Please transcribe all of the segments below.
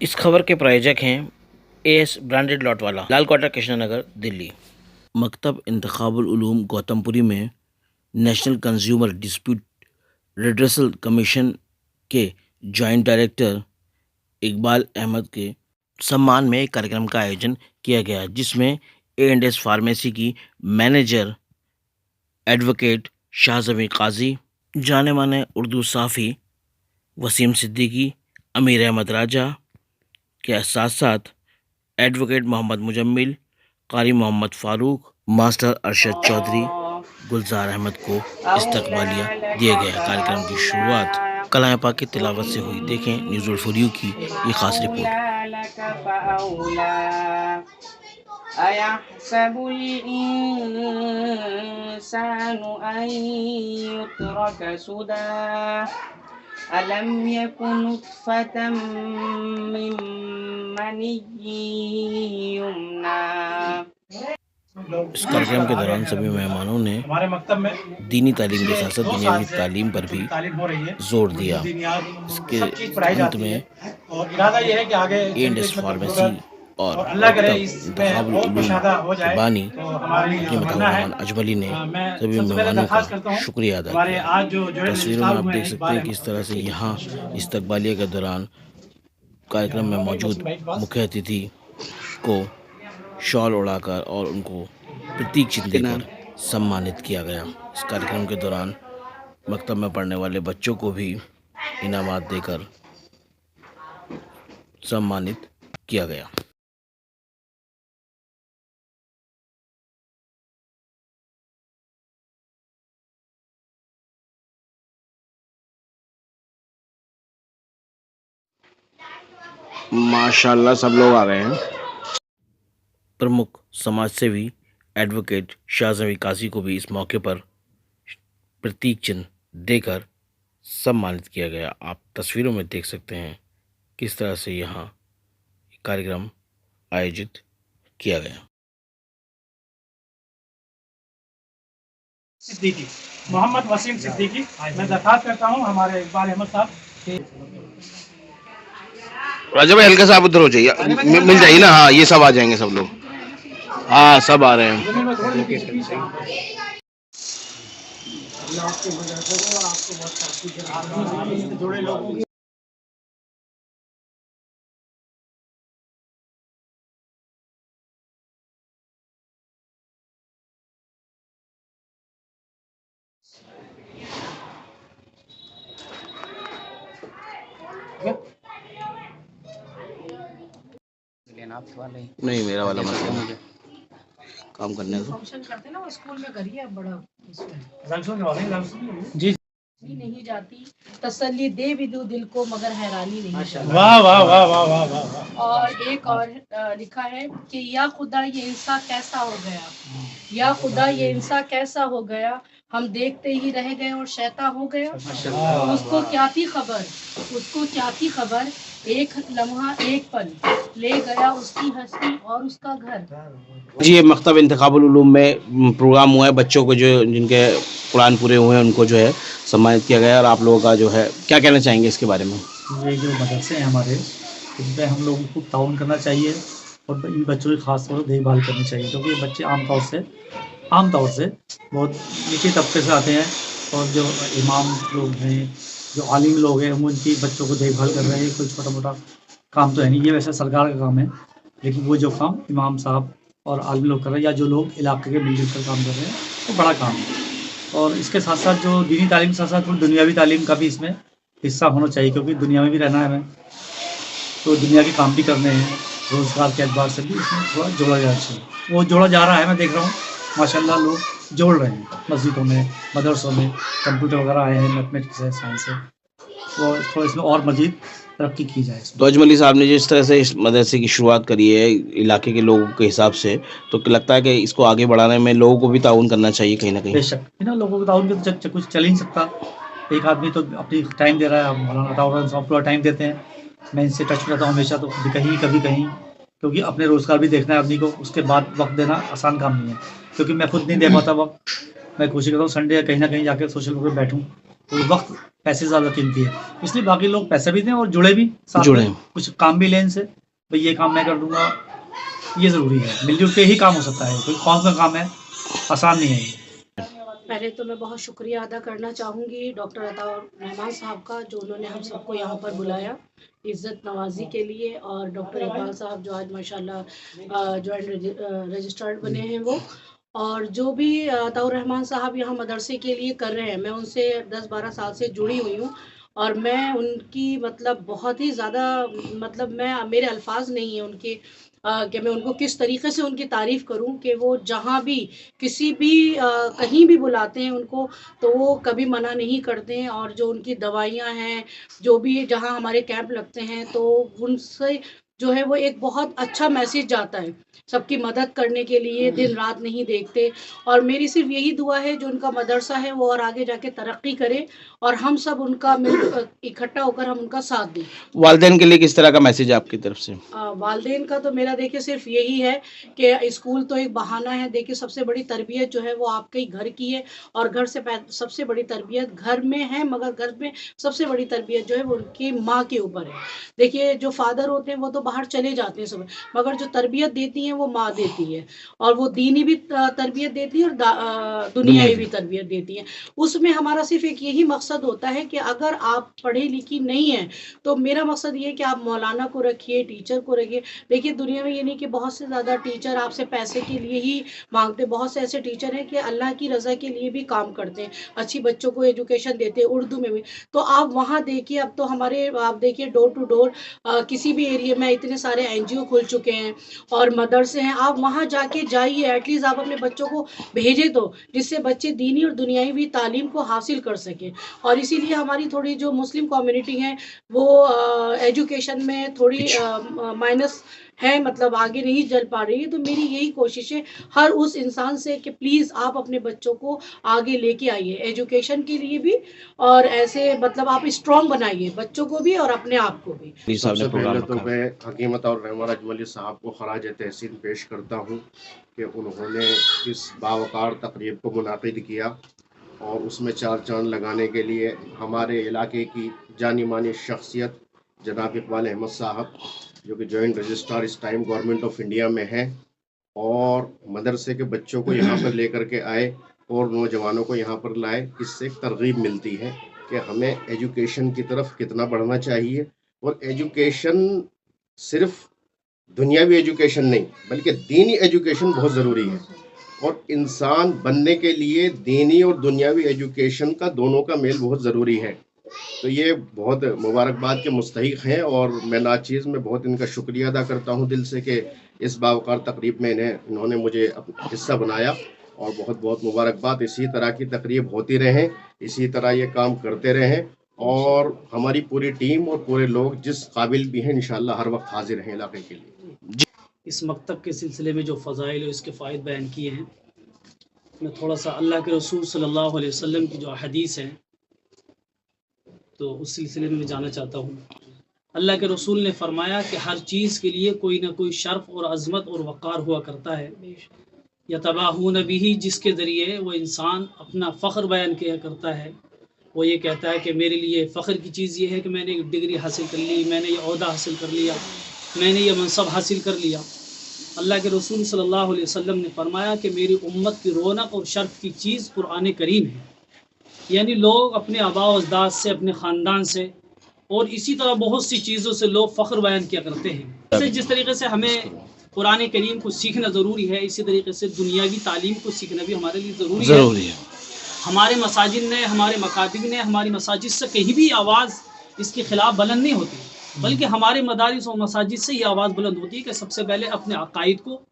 इस खबर के प्रायोजक हैं एएस ब्रांडेड लॉट वाला, लाल क्वार्टर, कृष्णनगर, दिल्ली। मकतब इंतखाबुल उलूम गौतमपुरी में national consumer dispute redressal commission के जॉइंट डायरेक्टर इकबाल अहमद के सम्मान में एक कार्यक्रम का आयोजन किया गया, जिसमें ए&एस फार्मेसी की मैनेजर एडवोकेट शाहजमी काजी, जाने माने उर्दू साफ़ी वसीम सिद्दीकी, अमीर अहमद राजा के साथ साथ एडवोकेट मोहम्मद मुजम्मिल, कारी मोहम्मद फ़ारूक, मास्टर अरशद चौधरी, गुलजार अहमद को इस्तकबालिया दिया गया। कार्यक्रम की शुरुआत कलाम पाक की तिलावत से हुई। देखें न्यूज़ फॉर यू की ये खास रिपोर्ट। अयहसबुल इंसानु अन युत्रक सुदा अलम यकुन नुत्फतम मिन मनिय्यिन युमना। इस कार्यक्रम के दौरान सभी मेहमानों ने हमारे मकतब में दीनी तालीम के साथ साथ दुनियावी तालीम पर भी तालीम हो रही है, जोर दिया। इसके इसके पढ़ाई अंत जाती है में और इरादा ये है कि आगे ए&एस फार्मेसी और अल्लाह करे मकतब इसमें इंतखाबुल और उलूम कुशादा हो के जाए बानी तो हमारी कीमत तमन्ना है। रहमान अजमली ने मैं सभी सबसे पहले मेहमानों दरखास्त का करता हूँ शुक्रिया अदा हमारे किया। आज जो तस्वीरों में आप देख सकते हैं कि इस तरह से यहाँ इस्तकबालिया के दौरान कार्यक्रम में मौजूद मुख्य अतिथि को शॉल उड़ाकर और उनको प्रतीक चिन्ह देकर सम्मानित किया गया। इस कार्यक्रम के दौरान मकतब में पढ़ने वाले बच्चों को भी इनामात देकर सम्मानित किया गया। माशाल्लाह सब लोग आ गए हैं। प्रमुख समाज सेवी एडवोकेट शाहजमी काजी को भी इस मौके पर प्रतीक चिन्ह देकर सम्मानित किया गया। आप तस्वीरों में देख सकते हैं किस तरह से यहाँ कार्यक्रम आयोजित किया गया। सिद्दीकी, मोहम्मद वसीम सिद्दीकी, मैं दरखास्त करता हूँ हमारे इकबाल अहमद साहब। राजा भाई हल्का सा आप उधर हो जाइए, मिल जाइए ना। हाँ, ये सब आ जाएंगे, सब लोग। हाँ, सब आ रहे हैं। जुड़े लोगों की नहीं, मेरा वाला मसला मुझे काम करने दो। फंक्शन करते ना वो स्कूल में करिए बड़ा जी नहीं जाती तसल्ली दे भी दो दिल को मगर हैरानी नहीं जाती। वाह वाह वाह वाह वाह वाह। और एक और लिखा है कि या खुदा ये इंसान कैसा हो गया, या खुदा ये इंसान कैसा हो गया, हम देखते ही रह गए और शैतान हो गया। उसको क्या थी खबर, उसको क्या थी खबर, एक लम्हा एक पल ले गया उसकी हंसी और उसका घर। जी, ये मकतब इंतखाबुल उलूम में प्रोग्राम हुआ है। बच्चों को जो जिनके कुरान पूरे हुए हैं उनको जो है सम्मानित किया गया। और आप लोगों का जो है क्या कहना चाहेंगे इसके बारे में? ये जो मदरसे हैं हमारे, इन पर हम लोगों को ताउन करना चाहिए और इन बच्चों की खास तौर पर देखभाल करनी चाहिए, क्योंकि ये बच्चे आमतौर से बहुत नीचे तबके से आते हैं और जो इमाम लोग हैं, जो आलिम लोग हैं, हम उनकी बच्चों को देखभाल कर रहे हैं। कोई छोटा मोटा काम तो है नहीं, ये वैसे सरकार का काम है, लेकिन वो जो काम इमाम साहब और आलिम लोग कर रहे हैं या जो लोग इलाके के मिलजुल कर काम कर रहे हैं, वो बड़ा काम है। और इसके साथ साथ जो दीनी तालीम के साथ साथ दुनियावी तालीम का भी इसमें हिस्सा होना चाहिए, क्योंकि दुनिया में भी रहना है हमें, तो दुनिया के काम भी करने हैं, रोज़गार के एतबार से भी इसमें थोड़ा जोड़ा जाना चाहिए। वो जोड़ा जा रहा है, मैं देख रहा हूँ माशाल्लाह लोग जोड़ रहे हैं मस्जिदों में, मदरसों में, कंप्यूटर वगैरह आए हैं, मैथमेटिक्स है, साइंस है, वो थोड़ा इसमें और मज़ीद तरक्की की जाए। तो अजमली साहब ने जिस तरह से इस मदरसे की शुरुआत करी है इलाके के लोगों के हिसाब से, तो लगता है कि इसको आगे बढ़ाने में लोगों को भी ताउन करना चाहिए कहीं ना कहीं। बेशक बिना लोगों के ताउन के तो कुछ चल ही नहीं सकता। एक आदमी तो अपनी टाइम दे रहा है, मौलाना अताउर साहब पूरा टाइम देते हैं, मैं इनसे टच में रहता हूँ हमेशा, तो कभी कहीं, क्योंकि अपने रोज़गार भी देखना है आदमी को, उसके बाद वक्त देना आसान काम नहीं है, क्योंकि मैं खुद नहीं दे पाता वक्त। मैं कोशिश करता हूँ संडे कहीं ना कहीं जाकर सोशल वर्क में बैठूँ तो वक्त पैसे ज़्यादा कीमती है, इसलिए बाकी लोग पैसे भी दें और जुड़े भी साथ जुड़े। में, कुछ काम भी लें इनसे, भाई ये काम मैं कर दूंगा, ये ज़रूरी है। मिलजुल के ही काम हो सकता है, कोई कौन सा काम है, आसान नहीं है ये। पहले तो मैं बहुत शुक्रिया अदा करना चाहूँगी डॉक्टर अताउर रहमान साहब का, जो उन्होंने हम सबको यहाँ पर बुलाया इज़्ज़त नवाजी के लिए, और डॉक्टर इकबाल साहब जो आज माशाल्लाह जॉइंट रजिस्ट्रार्ड बने हैं वो, और जो भी अताउर रहमान साहब यहाँ मदरसे के लिए कर रहे हैं, मैं उनसे 10-12 साल से जुड़ी हुई हूँ, और मैं उनकी मतलब बहुत ही ज़्यादा मतलब मेरे अल्फाज नहीं है उनके कि मैं उनको किस तरीके से उनकी तारीफ़ करूं, कि वो जहां भी किसी भी कहीं भी बुलाते हैं उनको, तो वो कभी मना नहीं करते हैं, और जो उनकी दवाइयां हैं, जो भी जहां हमारे कैंप लगते हैं, तो उनसे जो है वो एक बहुत अच्छा मैसेज जाता है, सबकी मदद करने के लिए दिन रात नहीं देखते। और मेरी सिर्फ यही दुआ है जो उनका मदरसा है वो और आगे जाके तरक्की करे, और हम सब उनका मिल इकट्ठा होकर हम उनका साथ दें। वालिदैन के लिए किस तरह का मैसेज है आपकी तरफ से? वालदेन का तो मेरा देखिए सिर्फ यही है कि स्कूल तो एक बहाना है, देखिए सबसे बड़ी तरबियत जो है वो आपके ही घर की है, और घर से सबसे बड़ी तरबियत घर में है, मगर घर में सबसे बड़ी तरबियत जो है वो उनकी माँ के ऊपर है। देखिए जो फादर होते हैं वो तो बाहर चले जाते हैं सब, मगर जो तरबियत देती हैं वो माँ देती है, और वो दीनी भी तरबियत देती है और दुनियावी भी तरबियत देती है। उसमें हमारा सिर्फ एक यही मकसद होता है कि अगर आप पढ़ी लिखी नहीं हैं, तो मेरा मकसद ये है कि आप मौलाना को रखिए, टीचर को रखिए। देखिए दुनिया में ये नहीं कि बहुत से ज़्यादा टीचर आपसे पैसे के लिए ही मांगते, बहुत से ऐसे टीचर हैं कि अल्लाह की रज़ा के लिए भी काम करते हैं, अच्छी बच्चों को एजुकेशन देते हैं, उर्दू में भी। तो आप वहाँ देखिए, अब तो हमारे आप देखिए डोर टू डोर किसी भी एरिया में इतने सारे एनजीओ खुल चुके हैं और मदरसे हैं, आप वहाँ जाके जाइए, एटलीस्ट आप अपने बच्चों को भेजें तो, जिससे बच्चे दीनी और दुनियावी तालीम को हासिल कर सकें। और इसीलिए हमारी थोड़ी जो मुस्लिम कम्युनिटी है वो एजुकेशन में थोड़ी माइनस है, मतलब आगे नहीं चल पा रही है। तो मेरी यही कोशिश है हर उस इंसान से कि प्लीज़ आप अपने बच्चों को आगे लेके आइए एजुकेशन के लिए भी, और ऐसे मतलब आप स्ट्रॉन्ग बनाइए बच्चों को भी और अपने आप को भी। जी साहब ने सबसे प्रोग्राम पहले तो रखा। मैं हकीमत और रहमान अजमली साहब को खराज तहसीन पेश करता हूँ कि उन्होंने इस बावकार तकरीब को मुनाकिद किया, और उसमें चार चांद लगाने के लिए हमारे इलाके की जानी मानी शख्सियत जनाब इकबाल अहमद साहब, जो कि जॉइंट रजिस्ट्रार इस टाइम गवर्नमेंट ऑफ इंडिया में हैं, और मदरसे के बच्चों को यहाँ पर लेकर के आए और नौजवानों को यहाँ पर लाए। इससे एक तरगीब मिलती है कि हमें एजुकेशन की तरफ कितना बढ़ना चाहिए, और एजुकेशन सिर्फ दुनियावी एजुकेशन नहीं बल्कि दीनी एजुकेशन बहुत ज़रूरी है, और इंसान बनने के लिए दीनी और दुनियावी एजुकेशन का दोनों का मेल बहुत ज़रूरी है। तो ये बहुत मुबारकबाद के मुस्तहिक हैं, और मैं नाचीज़ में बहुत इनका शुक्रिया अदा करता हूँ दिल से कि इस बावकार तकरीब में इन्होंने मुझे हिस्सा बनाया, और बहुत बहुत मुबारकबाद। इसी तरह की तकरीब होती रहें, इसी तरह ये काम करते रहें, और हमारी पूरी टीम और पूरे लोग जिस काबिल भी हैं इंशाअल्लाह हर वक्त हाजिर हैं इलाके के लिए। इस मकतब के सिलसिले में जो फ़ज़ाइल और इसके फ़ायदे बयान किए हैं, मैं थोड़ा सा अल्लाह के रसूल सल्लल्लाहु अलैहि वसल्लम की जो हदीस है तो उस सिलसिले में मैं जाना चाहता हूँ। अल्लाह के रसूल ने फरमाया कि हर चीज़ के लिए कोई ना कोई शर्फ और अज़मत और वक़ार हुआ करता है, यतबाहून बिही, जिसके ज़रिए वो इंसान अपना फ़ख्र बयान किया करता है। वो ये कहता है कि मेरे लिए फ़ख्र की चीज़ ये है कि मैंने एक डिग्री हासिल कर ली, मैंने ये ओहदा हासिल कर लिया, मैंने ये मनसब हासिल कर लिया। अल्लाह के रसूल सल्लल्लाहु अलैहि वसल्लम ने फरमाया कि मेरी उम्मत की रौनक और शर्फ की चीज़ कुरान करीम है। यानी लोग अपने आबा व अजदाद से, अपने ख़ानदान से और इसी तरह बहुत सी चीज़ों से लोग फ़ख्र बयान किया करते हैं। जिस तरीके से हमें कुरान करीम को सीखना ज़रूरी है, इसी तरीके से दुनियावी तालीम को सीखना भी हमारे लिए ज़रूरी है। हमारे मसाजिद ने, हमारे मकातिब ने, हमारी मसाजिद से कहीं भी आवाज़ इसके ख़िलाफ़ बुलंद नहीं होती, बल्कि हमारे मदारिस और मसाजिद से ये आवाज़ बुलंद होती है कि सबसे पहले अपने अकायद को,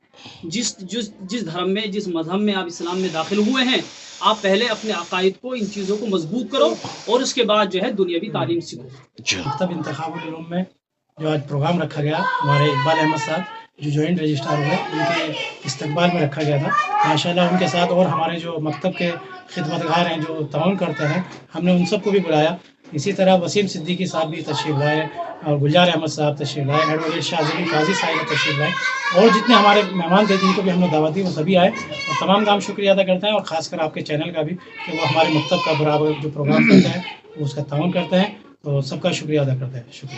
जिस धर्म में, जिस मज़हब में आप इस्लाम में दाखिल हुए हैं, आप पहले अपने अकायद को, इन चीज़ों को मजबूत करो, और उसके बाद जो है दुनियावी तालीम सीखो। मकतब इंतखाबुल उलूम में जो आज प्रोग्राम रखा गया, हमारे इकबाल अहमद साहब जो जॉइंट रजिस्ट्रार हुए, उनके इस्तकबाल में रखा गया था। माशाल्लाह उनके साथ और हमारे जो मकतब के खिदमतगार हैं जो ताउन करते हैं, हमने उन सबको भी बुलाया। इसी तरह वसीम सिद्दीकी साहब भी तशरीफ़ लाए और गुलजार अहमद साहब तशरीफ़ लाए, एडवोकेट शाहज़बी काजी साहिब तशरीफ़ लाए और जितने हमारे मेहमान थे जिनको भी हमने दावत दी वो सभी आए और तमाम काम शुक्रिया अदा करते हैं और ख़ासकर आपके चैनल का भी कि वो हमारे मकतब का बराबर जो प्रोग्राम करते हैं वो उसका ताउन करते हैं, तो सबका शुक्रिया अदा करते हैं। शुक्रिया।